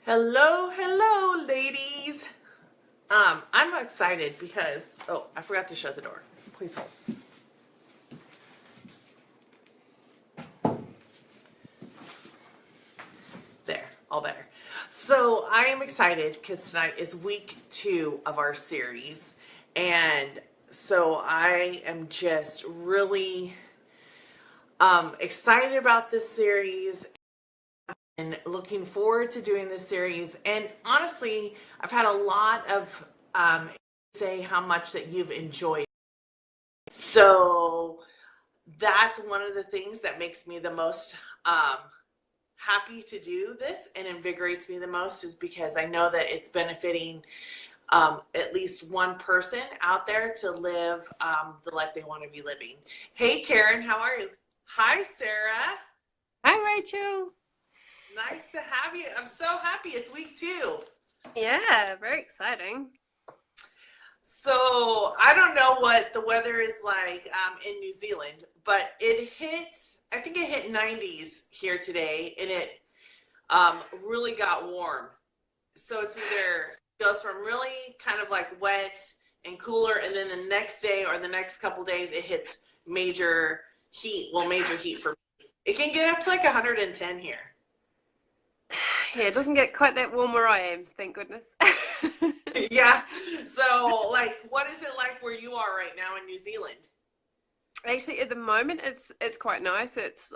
Hello, hello, ladies. I'm excited because I forgot to shut the door. Please hold. There, all better. So I am excited because tonight is week 2 of our series, and so I am just really excited about this series and looking forward to doing this series. And honestly, I've had a lot of say how much that you've enjoyed. So that's one of the things that makes me the most happy to do this and invigorates me the most, is because I know that it's benefiting at least one person out there to live the life they want to be living. Hey, Karen, how are you? Hi, Sarah. Hi, Rachel. Nice to have you. I'm so happy it's week 2. Yeah, very exciting. So I don't know what the weather is like in New Zealand, but I think it hit 90s here today, and it really got warm. So it's either goes from really kind of like wet and cooler, and then the next day or the next couple days it hits major heat. Well, major heat for me. It can get up to like 110 here. Yeah, it doesn't get quite that warm where I am, thank goodness. Yeah. So, like, what is it like where you are right now in New Zealand? Actually, at the moment, it's quite nice. It's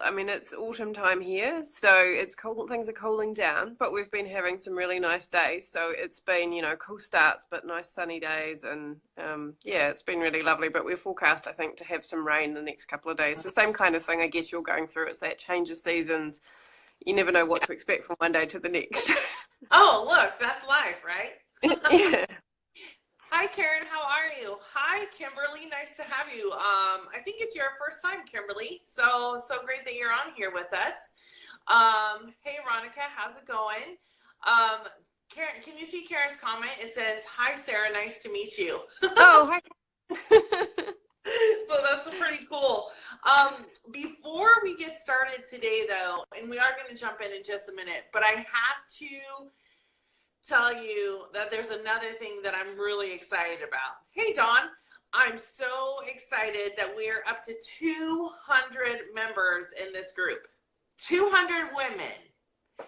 autumn time here, so it's cold. Things are cooling down, but we've been having some really nice days. So it's been, cool starts, but nice sunny days, and yeah, it's been really lovely. But we're forecast, I think, to have some rain the next couple of days. The same kind of thing, I guess, you're going through. It's that change of seasons. You never know what to expect from one day to the next. Oh, look, that's life, right? Yeah. Hi, Karen. How are you? Hi, Kimberly. Nice to have you. I think it's your first time, Kimberly. So great that you're on here with us. Hey, Veronica, how's it going? Karen, can you see Karen's comment? It says, "Hi, Sarah. Nice to meet you." Oh, hi. So that's pretty cool. Before we get started today, though, and we are going to jump in just a minute, but I have to tell you that there's another thing that I'm really excited about. Hey, Dawn, I'm so excited that we're up to 200 members in this group. 200 women.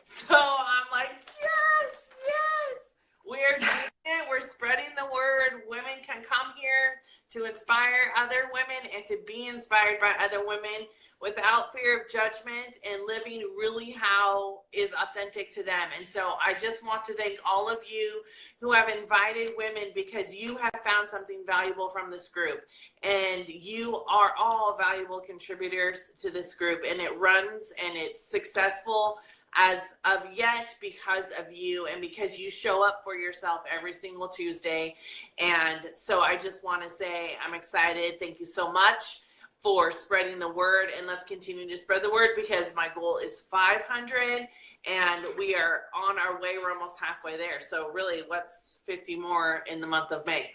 So I'm like, yes, yes. We're doing it. We're spreading the word. Women can come here to inspire other women and to be inspired by other women without fear of judgment and living really how is authentic to them. And so I just want to thank all of you who have invited women, because you have found something valuable from this group. And you are all valuable contributors to this group. And it runs and it's successful as of yet because of you, and because you show up for yourself every single Tuesday. And so I just want to say I'm excited. Thank you so much for spreading the word, and let's continue to spread the word, because my goal is 500 and we are on our way. We're almost halfway there. So really, what's 50 more in the month of May?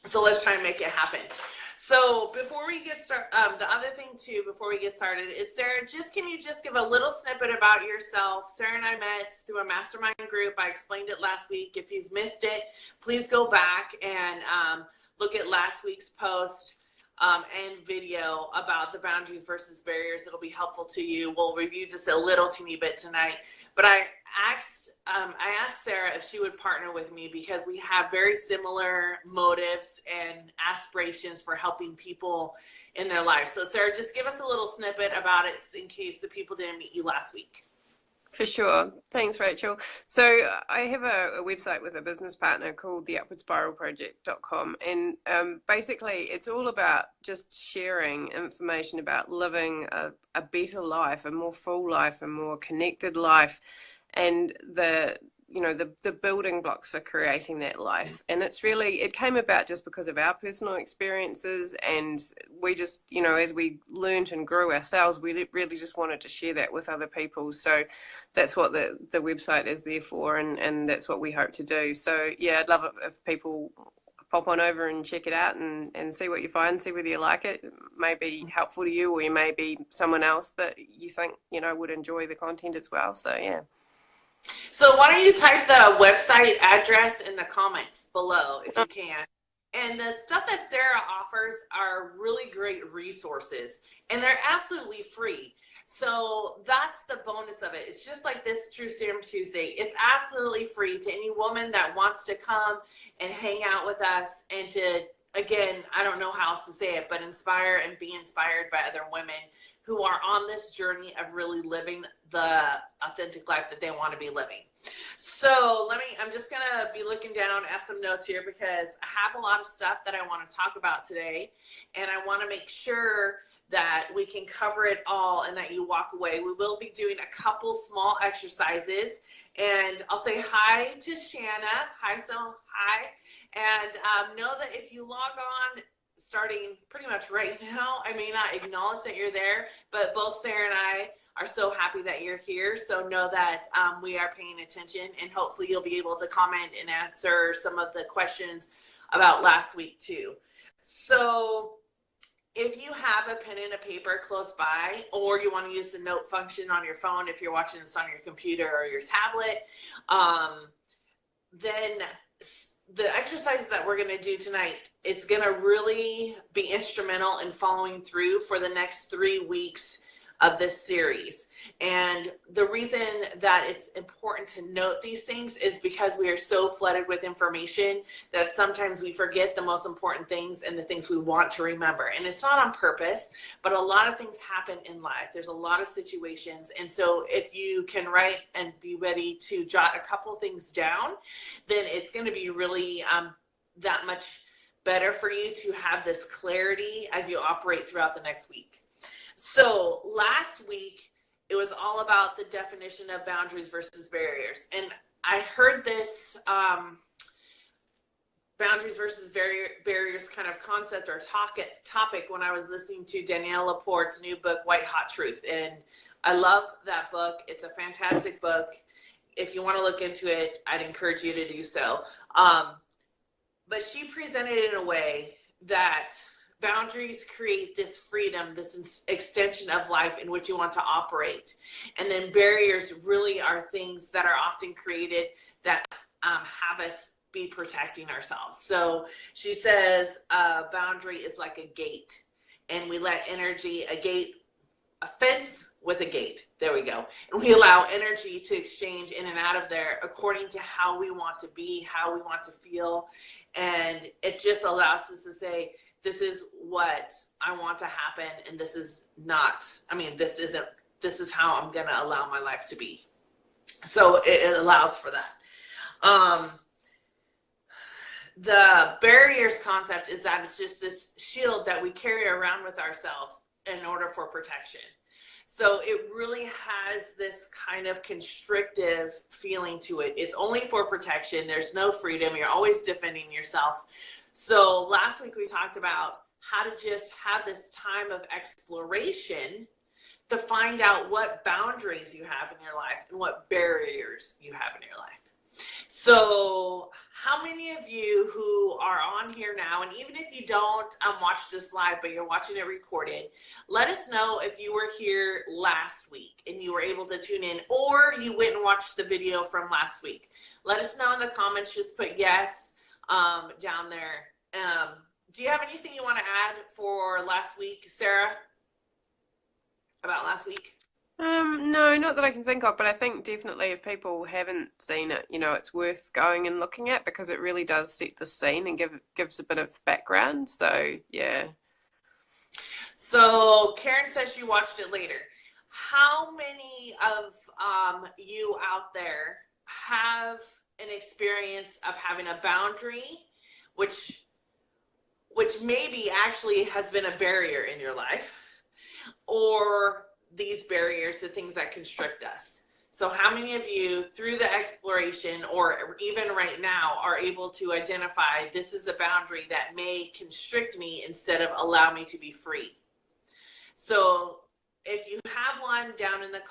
So let's try and make it happen. So before we get started, the other thing too, before we get started, is Sarah, can you just give a little snippet about yourself? Sarah and I met through a mastermind group. I explained it last week. If you've missed it, please go back and look at last week's post and video about the boundaries versus barriers. It'll be helpful to you. We'll review just a little teeny bit tonight. But I asked Sarah if she would partner with me, because we have very similar motives and aspirations for helping people in their lives. So Sarah, just give us a little snippet about it in case the people didn't meet you last week. For sure. Thanks, Rachel. So I have a website with a business partner called the upwardspiralproject.com. And basically, it's all about just sharing information about living a better life, a more full life, a more connected life, and the building blocks for creating that life. And it came about just because of our personal experiences, and we just, as we learned and grew ourselves, we really just wanted to share that with other people. So that's what the website is there for, and that's what we hope to do. So yeah, I'd love it if people pop on over and check it out and see what you find, see whether you like it. It may be helpful to you, or you may be someone else that you think, would enjoy the content as well. So yeah. So why don't you type the website address in the comments below if you can. And the stuff that Sarah offers are really great resources, and they're absolutely free. So that's the bonus of it. It's just like this True Serum Tuesday. It's absolutely free to any woman that wants to come and hang out with us and to, again, I don't know how else to say it, but inspire and be inspired by other women who are on this journey of really living the authentic life that they want to be living. So I'm just going to be looking down at some notes here because I have a lot of stuff that I want to talk about today, and I want to make sure that we can cover it all and that you walk away. We will be doing a couple small exercises, and I'll say hi to Shanna. Hi, hi. And know that if you log on starting pretty much right now, I may not acknowledge that you're there, but both Sarah and I are so happy that you're here. So know that we are paying attention, and hopefully you'll be able to comment and answer some of the questions about last week too. So if you have a pen and a paper close by, or you want to use the note function on your phone if you're watching this on your computer or your tablet, then the exercise that we're going to do tonight is going to really be instrumental in following through for the next 3 weeks of this series. And the reason that it's important to note these things is because we are so flooded with information that sometimes we forget the most important things and the things we want to remember. And it's not on purpose, but a lot of things happen in life. There's a lot of situations. And so if you can write and be ready to jot a couple things down, then it's going to be really that much better for you to have this clarity as you operate throughout the next week. So last week, it was all about the definition of boundaries versus barriers. And I heard this boundaries versus barriers kind of concept or topic when I was listening to Danielle LaPorte's new book, White Hot Truth. And I love that book. It's a fantastic book. If you want to look into it, I'd encourage you to do so. But she presented it in a way that boundaries create this freedom, this extension of life in which you want to operate. And then barriers really are things that are often created that have us be protecting ourselves. So she says a boundary is like a gate, and we let energy, a fence with a gate. There we go. And we allow energy to exchange in and out of there according to how we want to be, how we want to feel. And it just allows us to say, this is what I want to happen, and this is not, this is how I'm going to allow my life to be. So it allows for that. The barriers concept is that it's just this shield that we carry around with ourselves in order for protection. So it really has this kind of constrictive feeling to it. It's only for protection. There's no freedom. You're always defending yourself. So last week we talked about how to just have this time of exploration to find out what boundaries you have in your life and what barriers you have in your life. So how many of you who are on here now, and even if you don't watch this live, but you're watching it recorded, let us know if you were here last week and you were able to tune in, or you went and watched the video from last week. Let us know in the comments. Just put yes down there. Do you have anything you want to add for last week, Sarah, about last week? No, not that I can think of, but I think definitely if people haven't seen it, it's worth going and looking at because it really does set the scene and gives a bit of background. So, yeah. So Karen says she watched it later. How many of you out there have an experience of having a boundary, which maybe actually has been a barrier in your life, or these barriers, the things that constrict us? So how many of you through the exploration or even right now are able to identify this is a boundary that may constrict me instead of allow me to be free? So if you have one down in the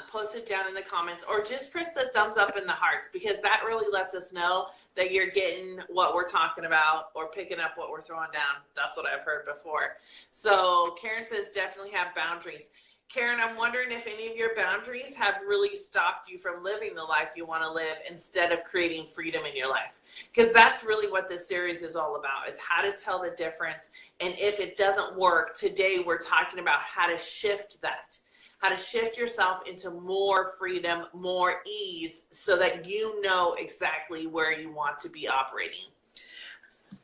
post it down in the comments, or just press the thumbs up and the hearts, because that really lets us know that you're getting what we're talking about or picking up what we're throwing down. That's what I've heard before. So Karen says definitely have boundaries. Karen, I'm wondering if any of your boundaries have really stopped you from living the life you want to live instead of creating freedom in your life. Because that's really what this series is all about, is how to tell the difference. And if it doesn't work, today we're talking about how to shift that, how to shift yourself into more freedom, more ease, so that you know exactly where you want to be operating.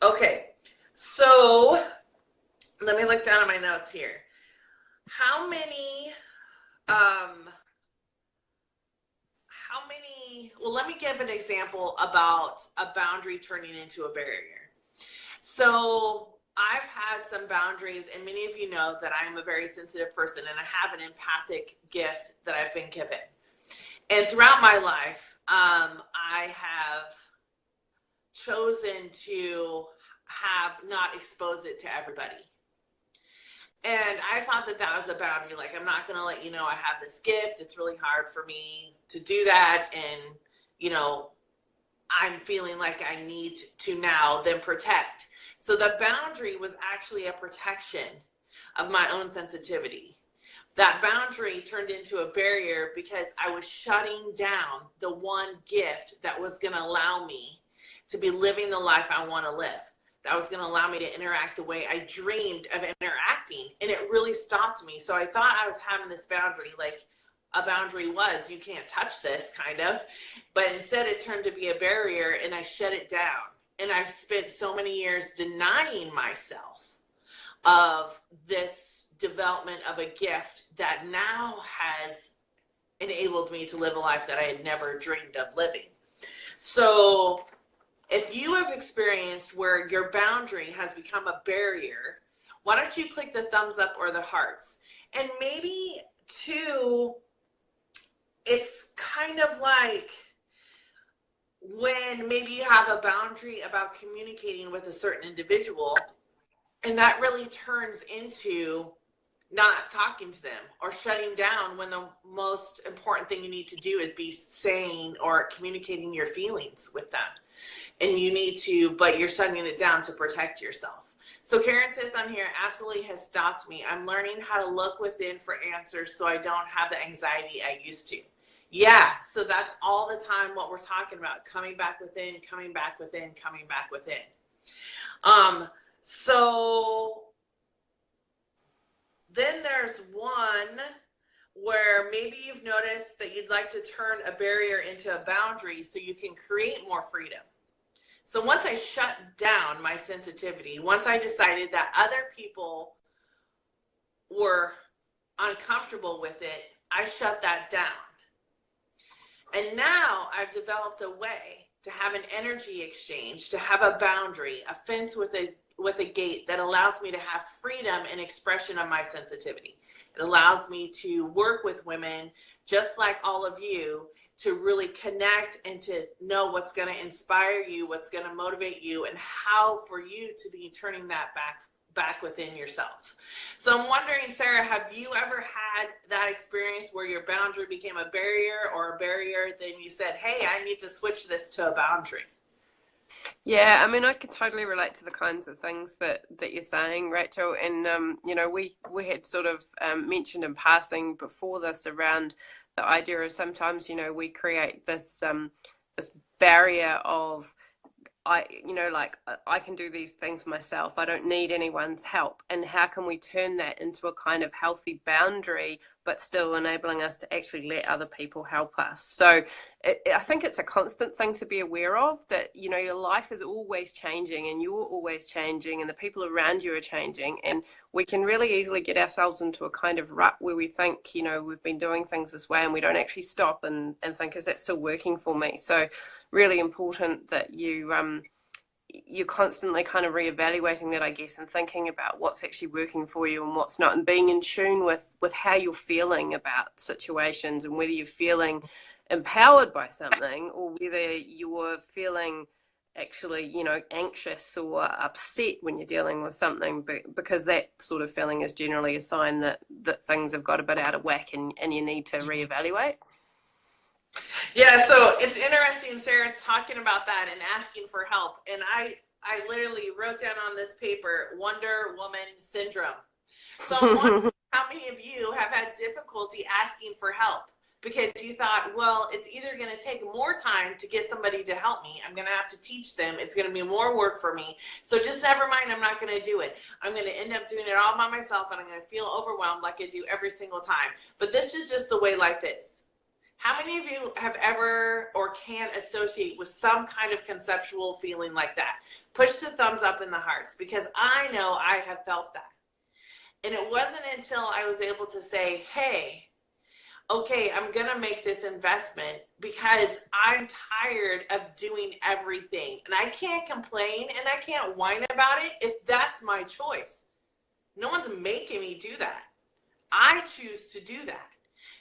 Okay, so let me look down at my notes here. How many, well, let me give an example about a boundary turning into a barrier. So I've had some boundaries, and many of you know that I am a very sensitive person, and I have an empathic gift that I've been given. And throughout my life, I have chosen to have not expose it to everybody. And I thought that that was a boundary. Like, I'm not going to let you know I have this gift. It's really hard for me to do that. And, you know, I'm feeling like I need to now then protect. So the boundary was actually a protection of my own sensitivity. That boundary turned into a barrier because I was shutting down the one gift that was going to allow me to be living the life I want to live. That was going to allow me to interact the way I dreamed of interacting. And it really stopped me. So I thought I was having this boundary, like a boundary was, you can't touch this, kind of. But instead it turned to be a barrier, and I shut it down. And I've spent so many years denying myself of this development of a gift that now has enabled me to live a life that I had never dreamed of living. So if you have experienced where your boundary has become a barrier, why don't you click the thumbs up or the hearts? And maybe too, it's kind of like when maybe you have a boundary about communicating with a certain individual, and that really turns into not talking to them or shutting down when the most important thing you need to do is be saying or communicating your feelings with them. And you need to, but you're shutting it down to protect yourself. So Karen says on here, absolutely has stopped me. I'm learning how to look within for answers so I don't have the anxiety I used to. Yeah, so that's all the time what we're talking about, coming back within, coming back within, coming back within. So then there's one where maybe you've noticed that you'd like to turn a barrier into a boundary so you can create more freedom. So once I shut down my sensitivity, once I decided that other people were uncomfortable with it, I shut that down. And now I've developed a way to have an energy exchange, to have a boundary, a fence with a gate that allows me to have freedom and expression of my sensitivity. It allows me to work with women just like all of you to really connect and to know what's going to inspire you, what's going to motivate you, and how for you to be turning that back within yourself. So I'm wondering, Sarah, have you ever had that experience where your boundary became a barrier, or a barrier then you said, hey, I need to switch this to a boundary? Yeah, I mean, I could totally relate to the kinds of things that you're saying, Rachel. And you know, we had sort of mentioned in passing before this around the idea of sometimes, you know, we create this this barrier of I can do these things myself. I don't need anyone's help. And how can we turn that into a kind of healthy boundary, but still enabling us to actually let other people help us? So I think it's a constant thing to be aware of, that, you know, your life is always changing and you're always changing and the people around you are changing. And we can really easily get ourselves into a kind of rut where we think, you know, we've been doing things this way and we don't actually stop and think, is that still working for me? So really important that you're constantly kind of reevaluating that, I guess, and thinking about what's actually working for you and what's not, and being in tune with how you're feeling about situations, and whether you're feeling empowered by something or whether you're feeling actually, you know, anxious or upset when you're dealing with something, because that sort of feeling is generally a sign that things have got a bit out of whack and you need to reevaluate. Yeah, so it's interesting, Sarah's talking about that and asking for help. And I literally wrote down on this paper, Wonder Woman syndrome. So I'm wondering How many of you have had difficulty asking for help because you thought, well, it's either going to take more time to get somebody to help me, I'm going to have to teach them, it's going to be more work for me, so just never mind, I'm not going to do it. I'm going to end up doing it all by myself, and I'm going to feel overwhelmed like I do every single time. But this is just the way life is. How many of you have ever or can associate with some kind of conceptual feeling like that? Push the thumbs up in the hearts, because I know I have felt that. And it wasn't until I was able to say, hey, okay, I'm going to make this investment because I'm tired of doing everything. And I can't complain and I can't whine about it if that's my choice. No one's making me do that. I choose to do that.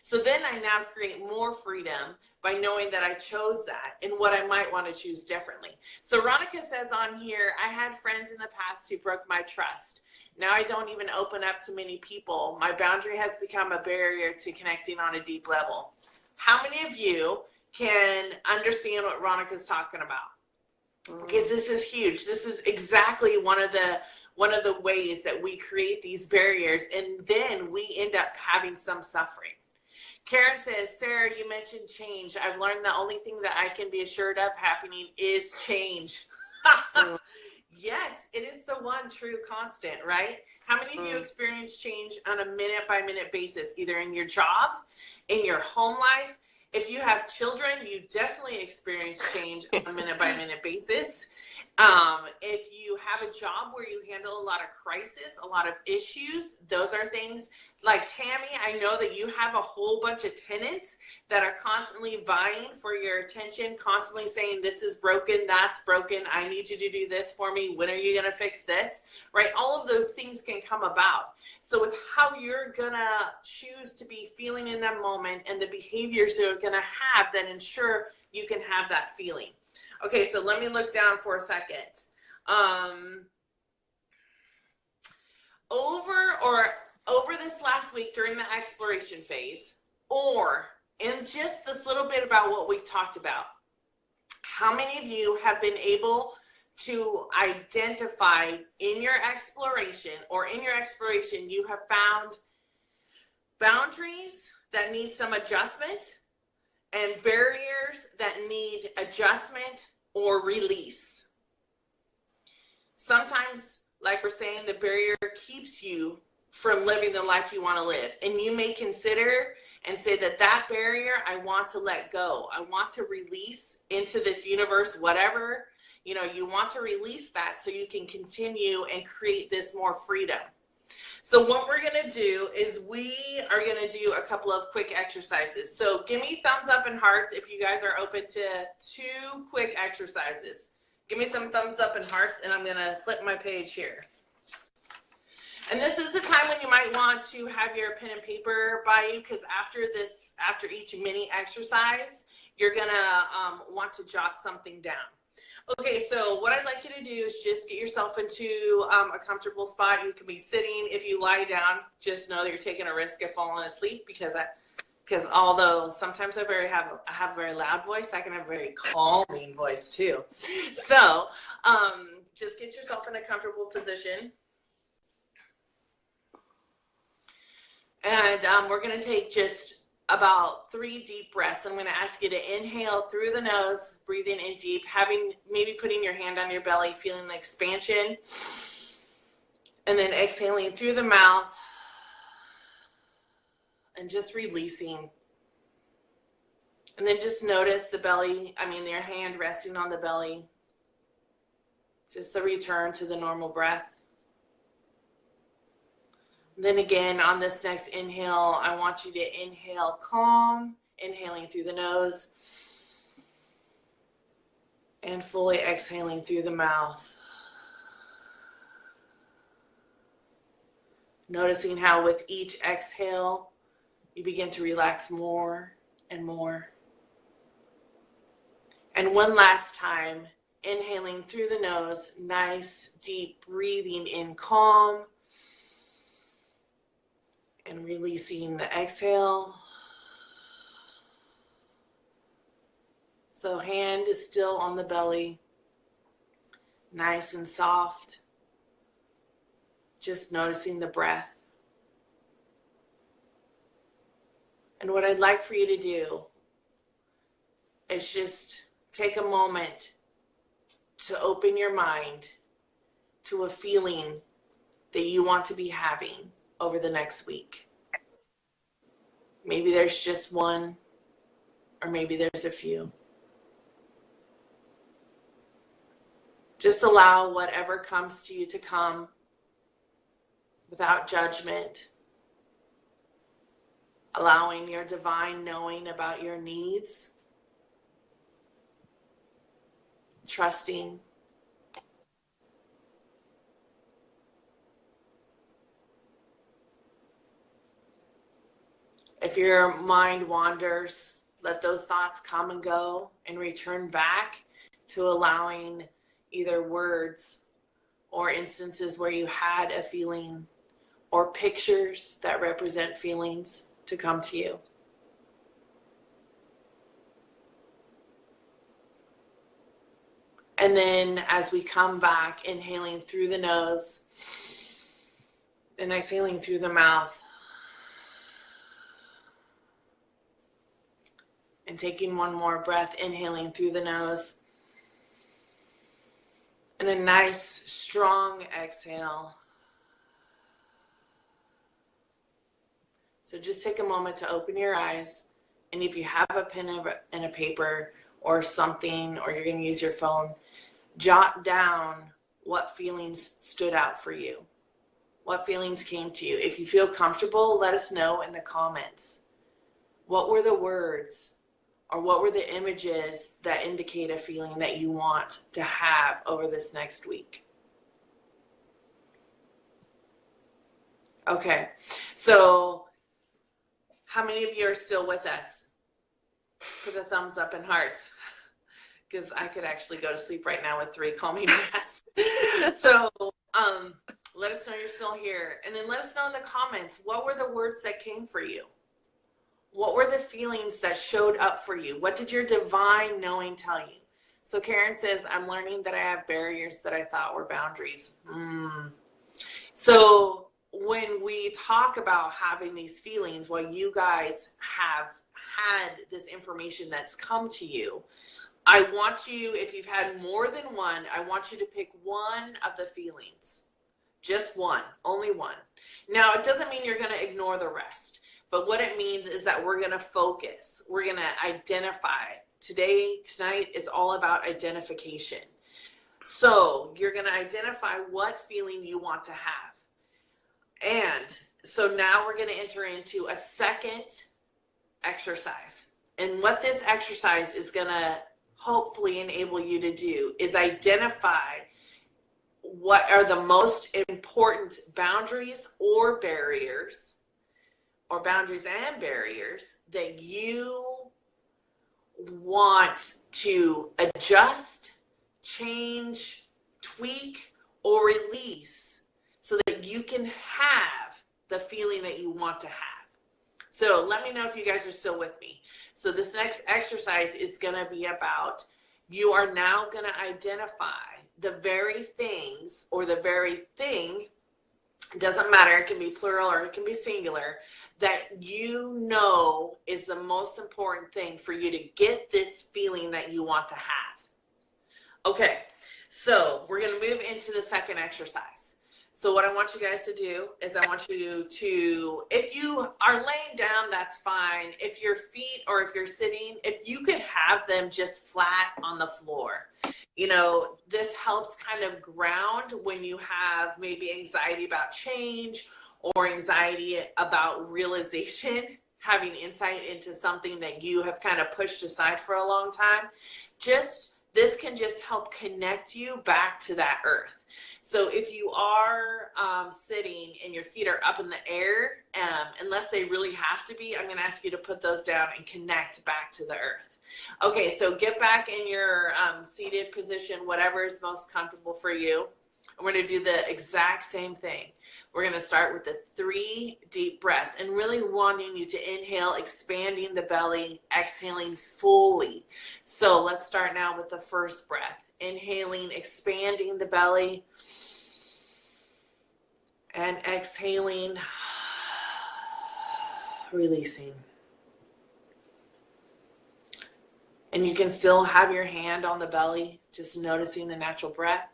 So then I now create more freedom by knowing that I chose that and what I might want to choose differently. So Ronica says on here, I had friends in the past who broke my trust. Now I don't even open up to many people. My boundary has become a barrier to connecting on a deep level. How many of you can understand what Ronica's talking about? Because this is huge. This is exactly one of the ways that we create these barriers, and then we end up having some suffering. Karen says, Sarah, you mentioned change. I've learned the only thing that I can be assured of happening is change. Yes, it is the one true constant, right? How many of you experience change on a minute-by-minute basis, either in your job, in your home life? If you have children, you definitely experience change on a minute-by-minute basis. If you have a job where you handle a lot of crisis, a lot of issues, those are things like Tammy. I know that you have a whole bunch of tenants that are constantly vying for your attention, constantly saying, this is broken, that's broken, I need you to do this for me, when are you going to fix this, right? All of those things can come about. So it's how you're going to choose to be feeling in that moment and the behaviors you're going to have that ensure you can have that feeling. Okay, so let me look down for a second. Over this last week during the exploration phase, or in just this little bit about what we've talked about, how many of you have been able to identify in your exploration, or in your exploration, you have found boundaries that need some adjustment and barriers that need adjustment or release? Sometimes, like we're saying, the barrier keeps you from living the life you want to live. And you may consider and say that barrier, I want to let go. I want to release into this universe, whatever, you want to release that so you can continue and create this more freedom. So what we're going to do is we are going to do a couple of quick exercises. So give me thumbs up and hearts if you guys are open to 2 quick exercises. Give me some thumbs up and hearts, and I'm going to flip my page here. And this is the time when you might want to have your pen and paper by you, because after each mini exercise, you're going to want to jot something down. Okay, so what I'd like you to do is just get yourself into a comfortable spot. You can be sitting. If you lie down, just know that you're taking a risk of falling asleep, because although sometimes I have a very loud voice, I can have a very calming voice too. So just get yourself in a comfortable position. And we're going to take just about 3 deep breaths. I'm going to ask you to inhale through the nose, breathing in deep, maybe putting your hand on your belly, feeling the expansion, and then exhaling through the mouth and just releasing. And then just notice your hand resting on the belly, just the return to the normal breath. Then again, on this next inhale, I want you to inhale calm, inhaling through the nose, and fully exhaling through the mouth. Noticing how with each exhale, you begin to relax more and more. And one last time, inhaling through the nose, nice, deep breathing in calm, and releasing the exhale. So hand is still on the belly, nice and soft. Just noticing the breath. And what I'd like for you to do is just take a moment to open your mind to a feeling that you want to be having over the next week. Maybe there's just one, or maybe there's a few. Just allow whatever comes to you to come without judgment, allowing your divine knowing about your needs, trusting. If your mind wanders, let those thoughts come and go and return back to allowing either words or instances where you had a feeling or pictures that represent feelings to come to you. And then as we come back, inhaling through the nose and exhaling through the mouth, and taking one more breath, inhaling through the nose, and a nice, strong exhale. So just take a moment to open your eyes, and if you have a pen and a paper or something, or you're going to use your phone, jot down what feelings stood out for you. What feelings came to you. If you feel comfortable, let us know in the comments. What were the words? Or what were the images that indicate a feeling that you want to have over this next week? Okay, so how many of you are still with us? Put the thumbs up and hearts, because I could actually go to sleep right now with 3 calming breaths. So let us know you're still here. And then let us know in the comments, what were the words that came for you? What were the feelings that showed up for you? What did your divine knowing tell you? So Karen says, I'm learning that I have barriers that I thought were boundaries. So when we talk about having these feelings, well, you guys have had this information that's come to you. I want you, if you've had more than one, I want you to pick one of the feelings. Just one, only one. Now, it doesn't mean you're going to ignore the rest. But what it means is that we're going to focus. We're going to identify. Tonight is all about identification. So you're going to identify what feeling you want to have. And so now we're going to enter into a second exercise. And what this exercise is going to hopefully enable you to do is identify what are the most important boundaries or barriers, or boundaries and barriers that you want to adjust, change, tweak, or release so that you can have the feeling that you want to have. So let me know if you guys are still with me. So this next exercise is going to be about, you are now going to identify the very things or the very thing, it doesn't matter, it can be plural or it can be singular, that you know is the most important thing for you to get this feeling that you want to have. Okay, so we're going to move into the second exercise. So what I want you guys to do is I want you to, if you are laying down, that's fine. If your feet or if you're sitting, if you could have them just flat on the floor. You know, this helps kind of ground when you have maybe anxiety about change or anxiety about realization, having insight into something that you have kind of pushed aside for a long time. This can just help connect you back to that earth. So if you are sitting and your feet are up in the air, unless they really have to be, I'm going to ask you to put those down and connect back to the earth. Okay, so get back in your seated position, whatever is most comfortable for you. And we're going to do the exact same thing. We're going to start with the 3 deep breaths and really wanting you to inhale, expanding the belly, exhaling fully. So let's start now with the first breath. Inhaling, expanding the belly, and exhaling, releasing. And you can still have your hand on the belly, just noticing the natural breath.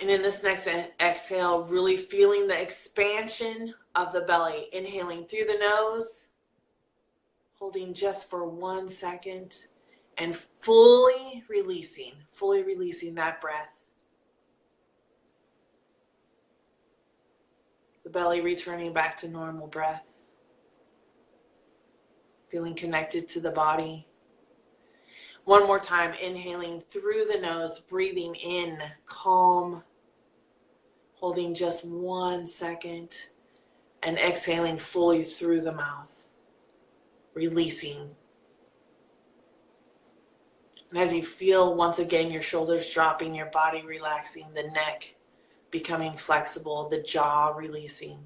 And in this next exhale, really feeling the expansion of the belly. Inhaling through the nose, holding just for 1 second, and fully releasing that breath. The belly returning back to normal breath. Feeling connected to the body. One more time, inhaling through the nose, breathing in, calm, holding just 1 second, and exhaling fully through the mouth, releasing. And as you feel, once again, your shoulders dropping, your body relaxing, the neck becoming flexible, the jaw releasing.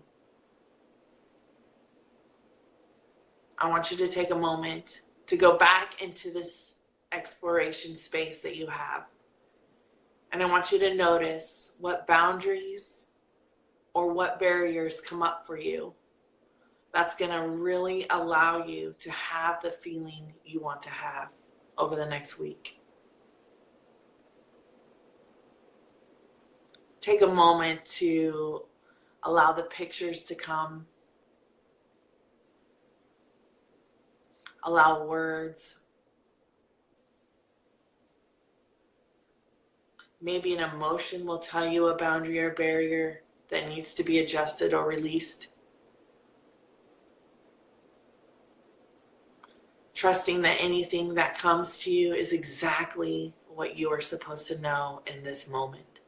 I want you to take a moment to go back into this exploration space that you have. And I want you to notice what boundaries or what barriers come up for you. That's going to really allow you to have the feeling you want to have over the next week. Take a moment to allow the pictures to come. Allow words. Maybe an emotion will tell you a boundary or barrier that needs to be adjusted or released. Trusting that anything that comes to you is exactly what you are supposed to know in this moment.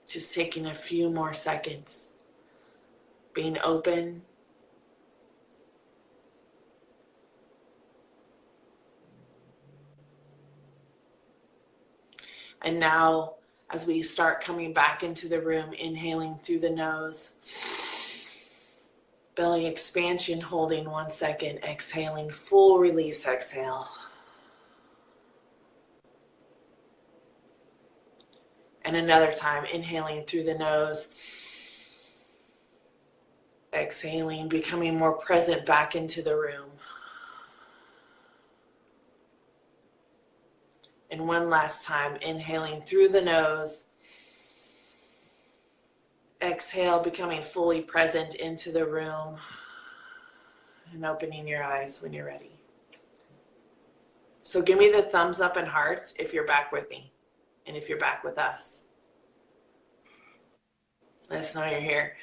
Just taking a few more seconds, being open. And now, as we start coming back into the room, inhaling through the nose, belly expansion, holding 1 second, exhaling, full release exhale. And another time, inhaling through the nose, exhaling, becoming more present back into the room. And one last time, inhaling through the nose, exhale, becoming fully present into the room, and opening your eyes when you're ready. So give me the thumbs up and hearts if you're back with me, and if you're back with us. Let us know you're here.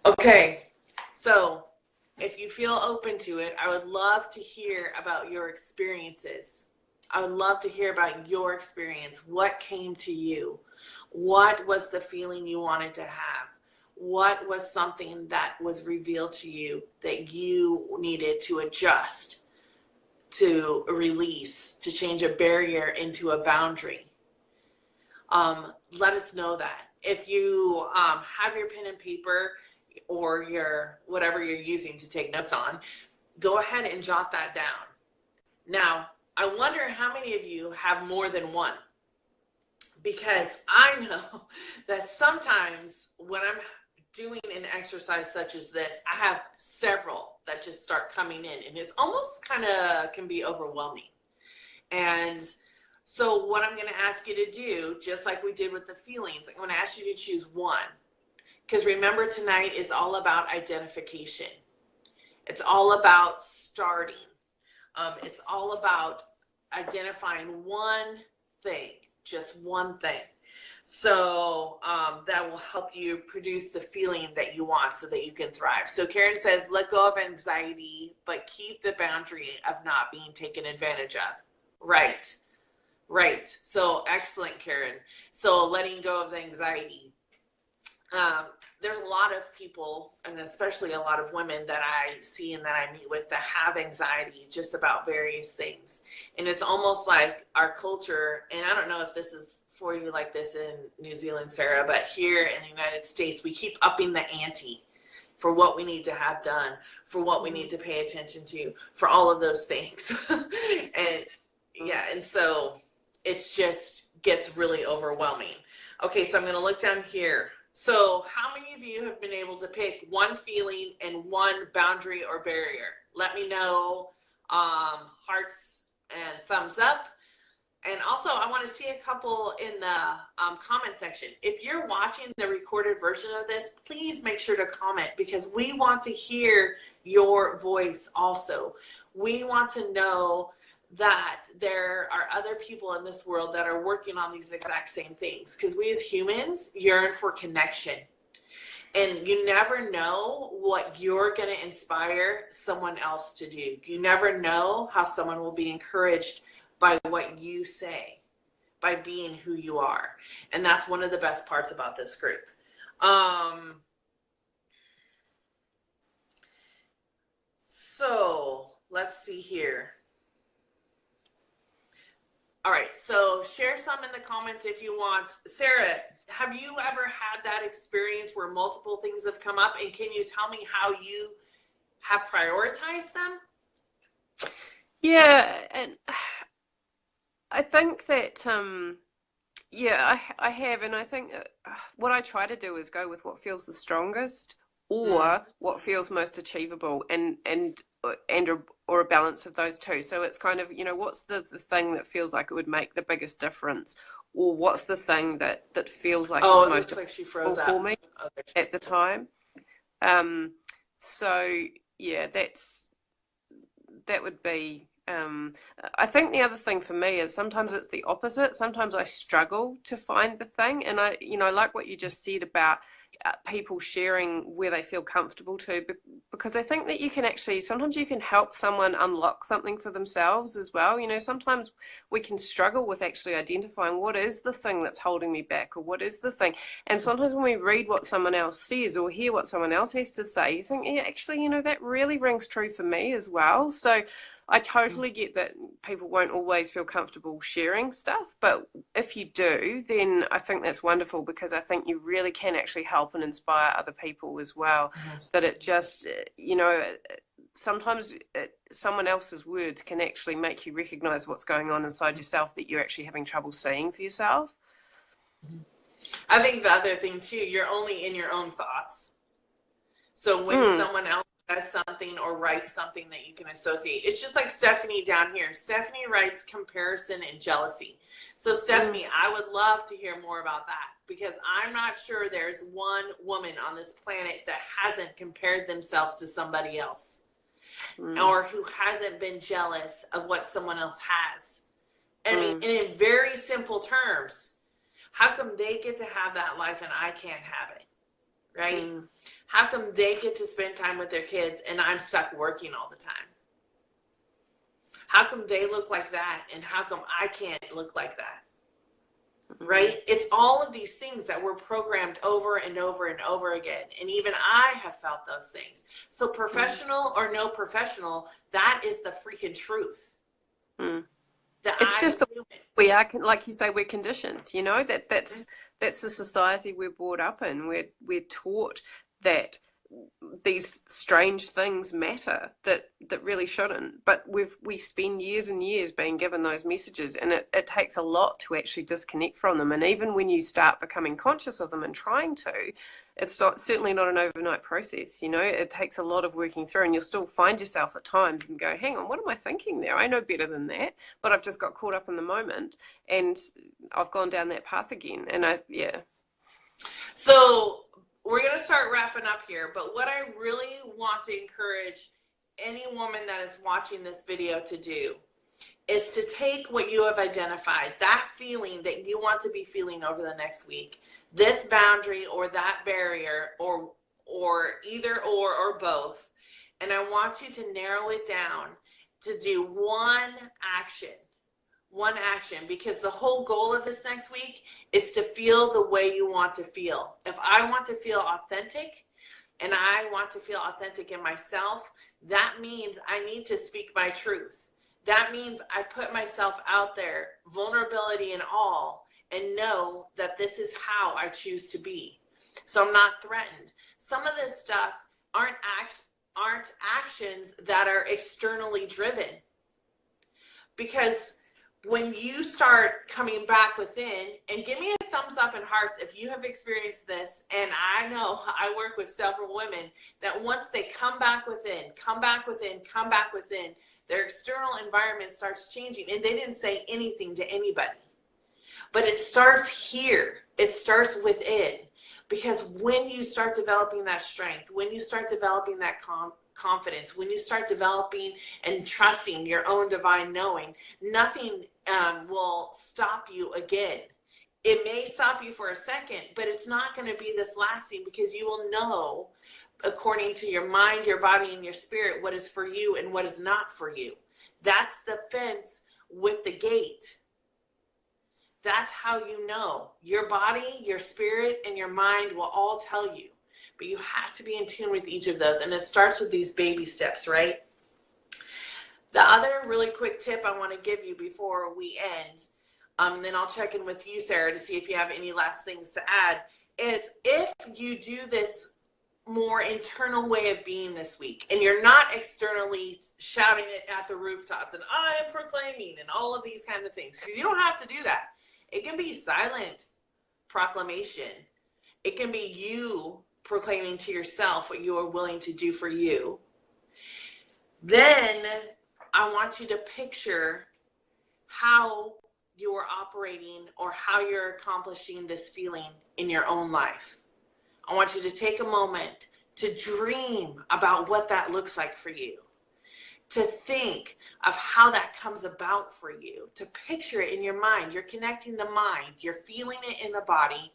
Okay, so if you feel open to it, I would love to hear about your experiences. I would love to hear about your experience. What came to you? What was the feeling you wanted to have? What was something that was revealed to you that you needed to adjust, to release, to change a barrier into a boundary? Let us know that. If you have your pen and paper or your whatever you're using to take notes on, go ahead and jot that down. Now, I wonder how many of you have more than one, because I know that sometimes when I'm doing an exercise such as this, I have several that just start coming in, and it's almost kind of can be overwhelming. And so what I'm going to ask you to do, just like we did with the feelings, I'm going to ask you to choose one. Because remember, tonight is all about identification. It's all about starting. It's all about identifying one thing, just one thing. So that will help you produce the feeling that you want so that you can thrive. So Karen says, let go of anxiety, but keep the boundary of not being taken advantage of. Right. Right. So excellent, Karen. So letting go of the anxiety. There's a lot of people, and especially a lot of women that I see and that I meet with, that have anxiety just about various things. And it's almost like our culture, and I don't know if this is for you like this in New Zealand, Sarah, but here in the United States, we keep upping the ante for what we need to have done, for what we need to pay attention to, for all of those things. And yeah, and so it's just gets really overwhelming. Okay, so I'm going to look down here. So how many of you have been able to pick one feeling and one boundary or barrier? Let me know, hearts and thumbs up. And also, I want to see a couple in the comment section. If you're watching the recorded version of this, please make sure to comment, because we want to hear your voice also. We want to know that there are other people in this world that are working on these exact same things, because we as humans yearn for connection. And you never know what you're going to inspire someone else to do. You never know how someone will be encouraged by what you say, by being who you are. And that's one of the best parts about this group. So let's see here. All right, so share some in the comments if you want. Sarah, have you ever had that experience where multiple things have come up, and can you tell me how you have prioritized them? Yeah, and I think that, yeah, I have, and I think what I try to do is go with what feels the strongest, or what feels most achievable, and or a balance of those two. So it's kind of, what's the thing that feels like it would make the biggest difference, or what's the thing that feels like is most important for me at the time. So yeah, that would be. I think the other thing for me is sometimes it's the opposite. Sometimes I struggle to find the thing, and I like what you just said about people sharing where they feel comfortable to, because I think that sometimes you can help someone unlock something for themselves as well. Sometimes we can struggle with actually identifying what is the thing that's holding me back, or what is the thing. And sometimes when we read what someone else says or hear what someone else has to say, you think, yeah, actually, that really rings true for me as well. So I totally get that people won't always feel comfortable sharing stuff, but if you do, then I think that's wonderful, because I think you really can actually help and inspire other people as well. That it just, sometimes someone else's words can actually make you recognize what's going on inside yourself that you're actually having trouble seeing for yourself. I think the other thing too, you're only in your own thoughts. So when someone else does something or writes something that you can associate, it's just like Stephanie down here. Stephanie writes comparison and jealousy. So Stephanie, I would love to hear more about that, because I'm not sure there's one woman on this planet that hasn't compared themselves to somebody else, or who hasn't been jealous of what someone else has. I mean, and in very simple terms, how come they get to have that life and I can't have it? Right? How come they get to spend time with their kids and I'm stuck working all the time? How come they look like that and how come I can't look like that? Right? It's all of these things that we're programmed over and over and over again. And even I have felt those things. So professional or no professional, that is the freaking truth. It's just the we are, like you say, we're conditioned. That's the society we're brought up in. We're taught that these strange things matter that really shouldn't, but we spend years and years being given those messages, and it takes a lot to actually disconnect from them. And even when you start becoming conscious of them and trying to, it's certainly not an overnight process. It takes a lot of working through, and you'll still find yourself at times and go, hang on, what am I thinking there? I know better than that, but I've just got caught up in the moment and I've gone down that path again. And so we're going to start wrapping up here, but what I really want to encourage any woman that is watching this video to do is to take what you have identified, that feeling that you want to be feeling over the next week, this boundary or that barrier, or either or both, and I want you to narrow it down to do one action, because the whole goal of this next week is to feel the way you want to feel. If I want to feel authentic, and I want to feel authentic in myself, that means I need to speak my truth. That means I put myself out there, vulnerability and all, and know that this is how I choose to be. So I'm not threatened. Some of this stuff aren't actions that are externally driven, because when you start coming back within, and give me a thumbs up and hearts if you have experienced this, and I know I work with several women that once they come back within, their external environment starts changing, and they didn't say anything to anybody. But it starts here. It starts within. Because when you start developing that strength, when you start developing that confidence, when you start developing and trusting your own divine knowing, nothing will stop you again. It may stop you for a second, but it's not going to be this lasting, because you will know, according to your mind, your body, and your spirit, what is for you and what is not for you. That's the fence with the gate. That's how you know. Your body, your spirit, and your mind will all tell you. But you have to be in tune with each of those. And it starts with these baby steps, right? The other really quick tip I want to give you before we end, and then I'll check in with you, Sarah, to see if you have any last things to add, is if you do this more internal way of being this week, and you're not externally shouting it at the rooftops and I am proclaiming and all of these kinds of things, because you don't have to do that. It can be silent proclamation. It can be you proclaiming to yourself what you are willing to do for you. Then I want you to picture how you're operating or how you're accomplishing this feeling in your own life. I want you to take a moment to dream about what that looks like for you, to think of how that comes about for you, to picture it in your mind. You're connecting the mind, you're feeling it in the body,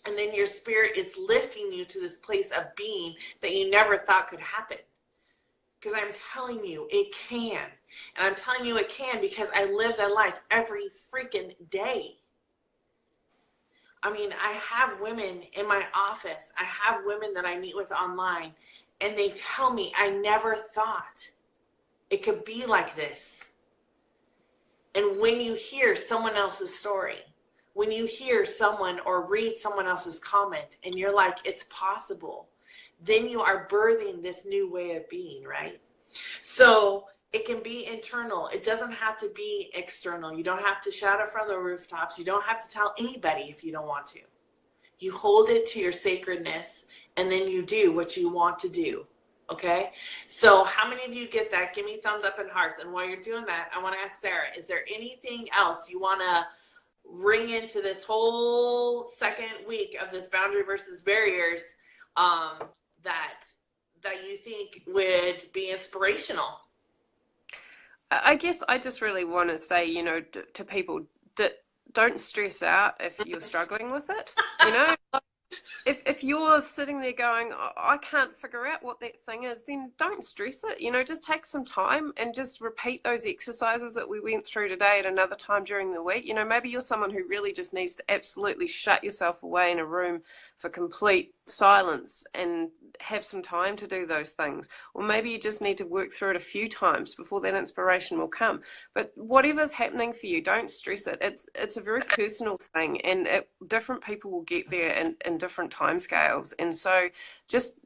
and then your spirit is lifting you to this place of being that you never thought could happen. Because I'm telling you, it can. And I'm telling you it can because I live that life every freaking day. I mean, I have women in my office, I have women that I meet with online, and they tell me, I never thought it could be like this. And when you hear someone else's story, when you hear someone or read someone else's comment and you're like, it's possible, then you are birthing this new way of being, right? So it can be internal. It doesn't have to be external. You don't have to shout it from the rooftops. You don't have to tell anybody if you don't want to. You hold it to your sacredness, and then you do what you want to do. Okay, so how many of you get that? Give me thumbs up and hearts. And while you're doing that, I want to ask Sarah, is there anything else you want to ring into this whole second week of this boundary versus barriers that you think would be inspirational? I guess I just really want to say, to people, don't stress out if you're struggling with it, If you're sitting there going, I can't figure out what that thing is, then don't stress it. Just take some time and just repeat those exercises that we went through today at another time during the week. Maybe you're someone who really just needs to absolutely shut yourself away in a room for complete silence and have some time to do those things. Or maybe you just need to work through it a few times before that inspiration will come. But whatever's happening for you, don't stress it. It's a very personal thing, and different people will get there in different timescales. And so just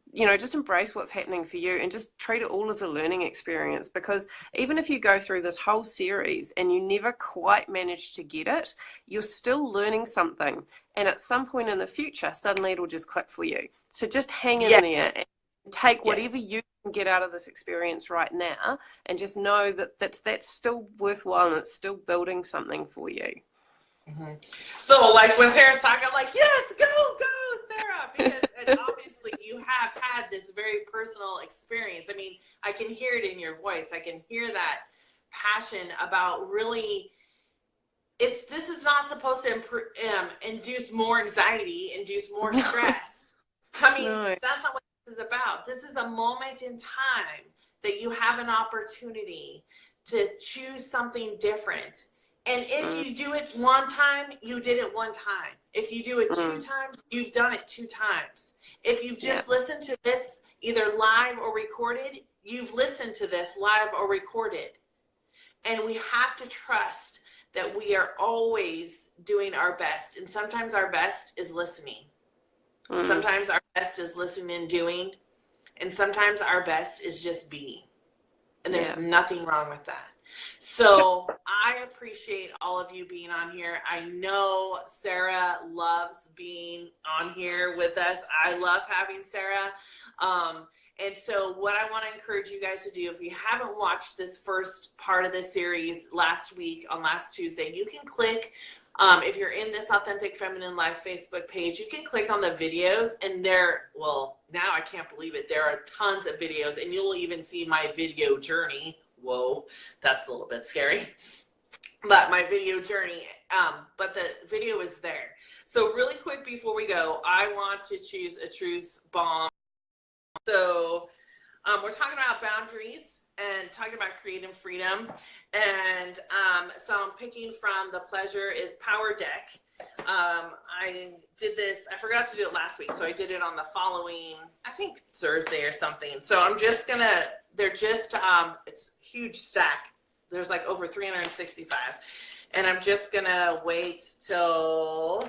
embrace what's happening for you and just treat it all as a learning experience, because even if you go through this whole series and you never quite manage to get it, you're still learning something. And at some point in the future, suddenly it'll just click for you. So just hang in there and take whatever you can get out of this experience right now, and just know that that's still worthwhile and it's still building something for you. Mm-hmm. So like when Sarah's talking, I'm like, yes, go, Sarah, because and obviously you have had this very personal experience. I mean, I can hear it in your voice. I can hear that passion about really, this is not supposed to induce more anxiety, induce more stress. I mean, that's not what this is about. This is a moment in time that you have an opportunity to choose something different. And if you do it one time, you did it one time. If you do it 2 times, you've done it 2 times. If you've just listened to this either live or recorded, you've listened to this live or recorded. And we have to trust that we are always doing our best. And sometimes our best is listening. Sometimes our best is listening and doing. And sometimes our best is just being. And there's nothing wrong with that. So I appreciate all of you being on here. I know Sarah loves being on here with us. I love having Sarah. And so what I want to encourage you guys to do, if you haven't watched this first part of this series last week on last Tuesday, you can click, if you're in this Authentic Feminine Life Facebook page, you can click on the videos, and well, now I can't believe it. There are tons of videos, and you'll even see my video journey. Whoa, that's a little bit scary. But my video journey, but the video is there. So really quick before we go, I want to choose a truth bomb. So we're talking about boundaries and talking about creative freedom. And so I'm picking from the Pleasure is Power deck. I did this, I forgot to do it last week, so I did it on the following, I think Thursday or something. So I'm just gonna, they're just, it's a huge stack. There's like over 365. And I'm just gonna wait till,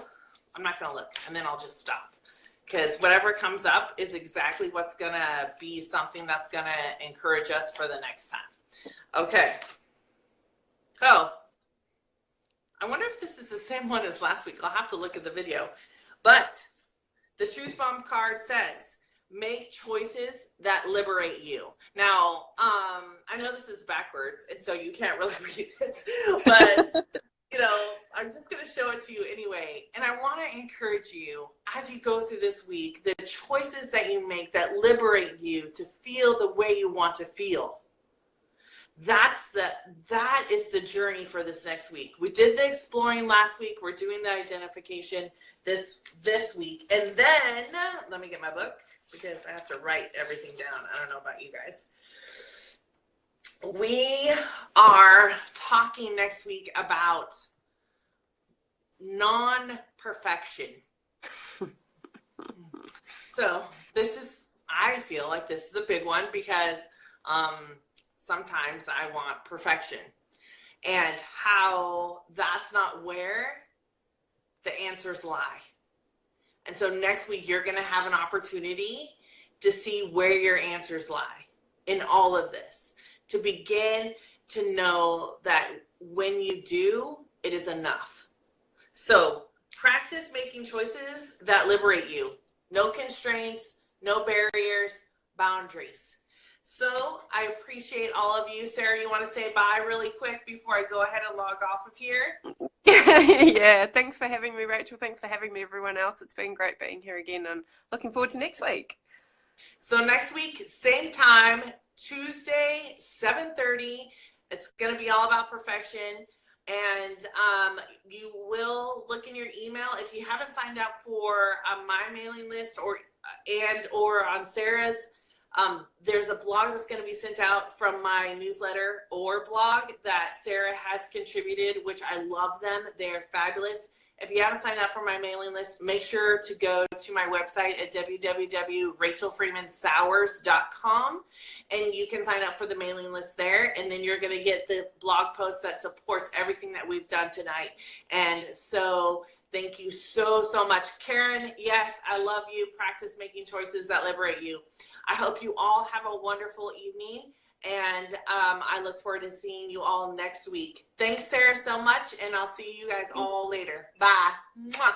I'm not gonna look, and then I'll just stop. Because whatever comes up is exactly what's gonna be something that's gonna encourage us for the next time. Okay. Oh, I wonder if this is the same one as last week. I'll have to look at the video. But the Truth Bomb card says, make choices that liberate you. Now, I know this is backwards, and so you can't really read this, but you know, I'm just going to show it to you anyway. And I want to encourage you, as you go through this week, the choices that you make that liberate you to feel the way you want to feel. That is the journey for this next week. We did the exploring last week. We're doing the identification this week. And then, let me get my book because I have to write everything down. I don't know about you guys. We are talking next week about non-perfection. So I feel like this is a big one because sometimes I want perfection, and how that's not where the answers lie. And so next week you're going to have an opportunity to see where your answers lie in all of this, to begin to know that when you do, it is enough. So practice making choices that liberate you. No constraints, no barriers, boundaries. So I appreciate all of you. Sarah, you want to say bye really quick before I go ahead and log off of here? Yeah, thanks for having me, Rachel. Thanks for having me, everyone else. It's been great being here again, and looking forward to next week. So next week, same time, Tuesday, 7:30. It's going to be all about perfection. And you will look in your email. If you haven't signed up for my mailing list or on Sarah's, there's a blog that's going to be sent out from my newsletter or blog that Sarah has contributed, which I love them. They're fabulous. If you haven't signed up for my mailing list, make sure to go to my website at www.rachelfreemansowers.com, and you can sign up for the mailing list there, and then you're going to get the blog post that supports everything that we've done tonight. And so thank you so, so much. Karen, yes, I love you. Practice making choices that liberate you. I hope you all have a wonderful evening, and I look forward to seeing you all next week. Thanks, Sarah, so much, and I'll see you guys all later. Bye. Mwah.